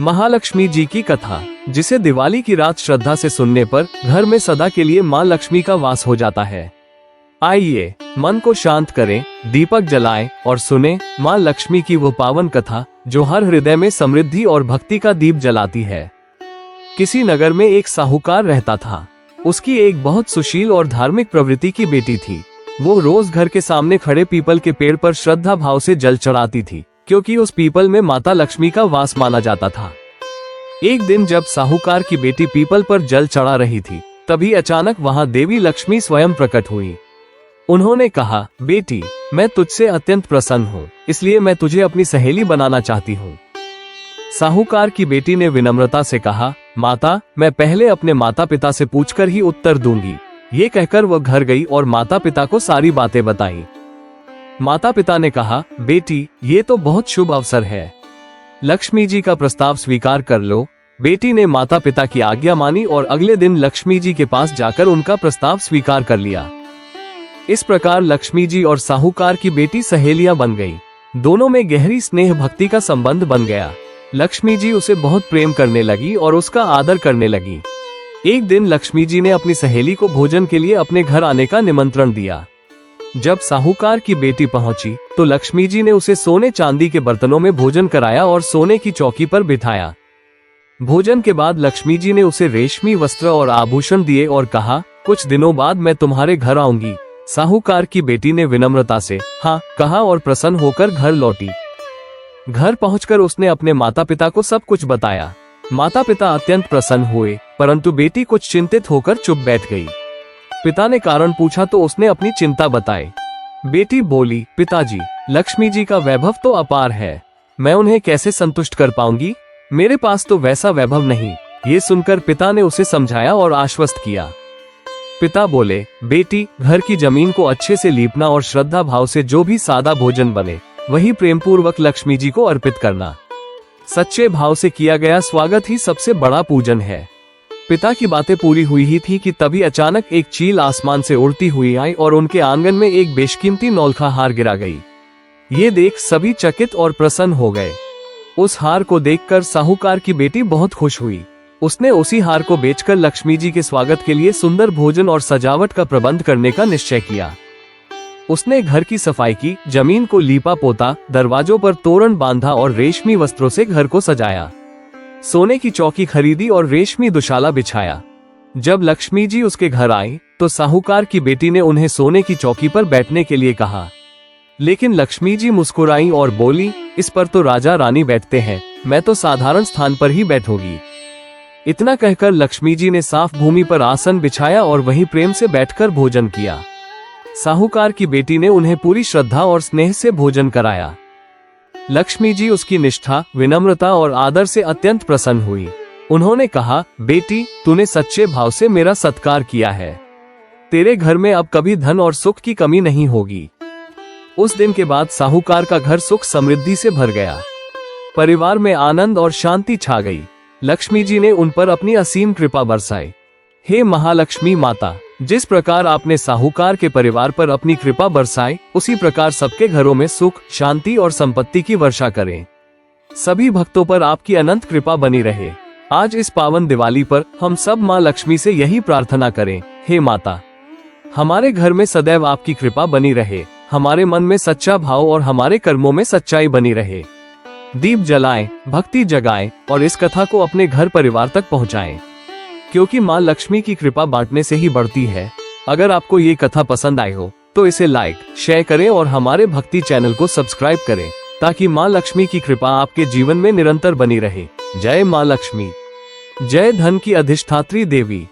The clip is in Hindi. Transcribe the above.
महालक्ष्मी जी की कथा, जिसे दिवाली की रात श्रद्धा से सुनने पर घर में सदा के लिए माँ लक्ष्मी का वास हो जाता है। आइए मन को शांत करें, दीपक जलाएं और सुने माँ लक्ष्मी की वो पावन कथा जो हर हृदय में समृद्धि और भक्ति का दीप जलाती है। किसी नगर में एक साहूकार रहता था। उसकी एक बहुत सुशील और धार्मिक प्रवृत्ति की बेटी थी। वो रोज घर के सामने खड़े पीपल के पेड़ पर श्रद्धा भाव से जल चढ़ाती थी, क्योंकि उस पीपल में माता लक्ष्मी का वास माना जाता था। एक दिन जब साहूकार की बेटी पीपल पर जल चढ़ा रही थी, तभी अचानक वहां देवी लक्ष्मी स्वयं प्रकट हुई। उन्होंने कहा, बेटी, मैं तुझसे अत्यंत प्रसन्न हूँ, इसलिए मैं तुझे अपनी सहेली बनाना चाहती हूँ। साहूकार की बेटी ने विनम्रता से कहा, माता, मैं पहले अपने माता पिता से पूछकर ही उत्तर दूंगी। ये कहकर वह घर गई और माता पिता को सारी बातें बताई। माता पिता ने कहा, बेटी, ये तो बहुत शुभ अवसर है, लक्ष्मी जी का प्रस्ताव स्वीकार कर लो। बेटी ने माता पिता की आज्ञा मानी और अगले दिन लक्ष्मी जी के पास जाकर उनका प्रस्ताव स्वीकार कर लिया। इस प्रकार लक्ष्मी जी और साहूकार की बेटी सहेलियां बन गई। दोनों में गहरी स्नेह भक्ति का संबंध बन गया। लक्ष्मी जी उसे बहुत प्रेम करने लगी और उसका आदर करने लगी। एक दिन लक्ष्मी जी ने अपनी सहेली को भोजन के लिए अपने घर आने का निमंत्रण दिया। जब साहूकार की बेटी पहुंची तो लक्ष्मी जी ने उसे सोने चांदी के बर्तनों में भोजन कराया और सोने की चौकी पर बिठाया। भोजन के बाद लक्ष्मी जी ने उसे रेशमी वस्त्र और आभूषण दिए और कहा, कुछ दिनों बाद मैं तुम्हारे घर आऊंगी। साहूकार की बेटी ने विनम्रता से हाँ कहा और प्रसन्न होकर घर लौटी। घर पहुंचकर उसने अपने माता पिता को सब कुछ बताया। माता पिता अत्यंत प्रसन्न हुए, परंतु बेटी कुछ चिंतित होकर चुप बैठ गई। पिता ने कारण पूछा तो उसने अपनी चिंता बताई। बेटी बोली, पिताजी, लक्ष्मी जी का वैभव तो अपार है, मैं उन्हें कैसे संतुष्ट कर पाऊंगी? मेरे पास तो वैसा वैभव नहीं। ये सुनकर पिता ने उसे समझाया और आश्वस्त किया। पिता बोले, बेटी, घर की जमीन को अच्छे से लीपना और श्रद्धा भाव से जो भी सादा भोजन बने वही प्रेम पूर्वक लक्ष्मी जी को अर्पित करना। सच्चे भाव से किया गया स्वागत ही सबसे बड़ा पूजन है। पिता की बातें पूरी हुई ही थी कि तभी अचानक एक चील आसमान से उड़ती हुई आई और उनके आंगन में एक बेशकीमती नौलखा हार गिरा गई। ये देख सभी चकित और प्रसन्न हो गए। उस हार को देखकर साहूकार की बेटी बहुत खुश हुई। उसने उसी हार को बेचकर लक्ष्मी जी के स्वागत के लिए सुंदर भोजन और सजावट का प्रबंध करने का निश्चय किया। उसने घर की सफाई की, जमीन को लीपा पोता, दरवाजों पर तोरण बांधा और रेशमी वस्त्रों से घर को सजाया। सोने की चौकी खरीदी और रेशमी दुशाला बिछाया। जब लक्ष्मी जी उसके घर आई तो साहूकार की बेटी ने उन्हें सोने की चौकी पर बैठने के लिए कहा, लेकिन लक्ष्मी जी मुस्कुराई और बोली, इस पर तो राजा रानी बैठते हैं, मैं तो साधारण स्थान पर ही बैठूंगी। इतना कहकर लक्ष्मी जी ने साफ भूमि पर आसन बिछाया और वहीं प्रेम से बैठकर भोजन किया। साहूकार की बेटी ने उन्हें पूरी श्रद्धा और स्नेह से भोजन कराया। लक्ष्मी जी उसकी निष्ठा, विनम्रता और आदर से अत्यंत प्रसन्न हुई। उन्होंने कहा, बेटी, तूने सच्चे भाव से मेरा सत्कार किया है। तेरे घर में अब कभी धन और सुख की कमी नहीं होगी। उस दिन के बाद साहूकार का घर सुख समृद्धि से भर गया। परिवार में आनंद और शांति छा गई। लक्ष्मी जी ने उन पर अपनी असीम कृपा बरसाई। हे महालक्ष्मी माता, जिस प्रकार आपने साहूकार के परिवार पर अपनी कृपा बरसाई, उसी प्रकार सबके घरों में सुख, शांति और संपत्ति की वर्षा करें। सभी भक्तों पर आपकी अनंत कृपा बनी रहे। आज इस पावन दिवाली पर हम सब माँ लक्ष्मी से यही प्रार्थना करें, हे माता, हमारे घर में सदैव आपकी कृपा बनी रहे, हमारे मन में सच्चा भाव और हमारे कर्मों में सच्चाई बनी रहे। दीप जलाएं, भक्ति जगाएं और इस कथा को अपने घर परिवार तक पहुंचाएं, क्योंकि माँ लक्ष्मी की कृपा बांटने से ही बढ़ती है। अगर आपको ये कथा पसंद आई हो तो इसे लाइक, शेयर करें और हमारे भक्ति चैनल को सब्सक्राइब करें, ताकि माँ लक्ष्मी की कृपा आपके जीवन में निरंतर बनी रहे। जय माँ लक्ष्मी, जय धन की अधिष्ठात्री देवी।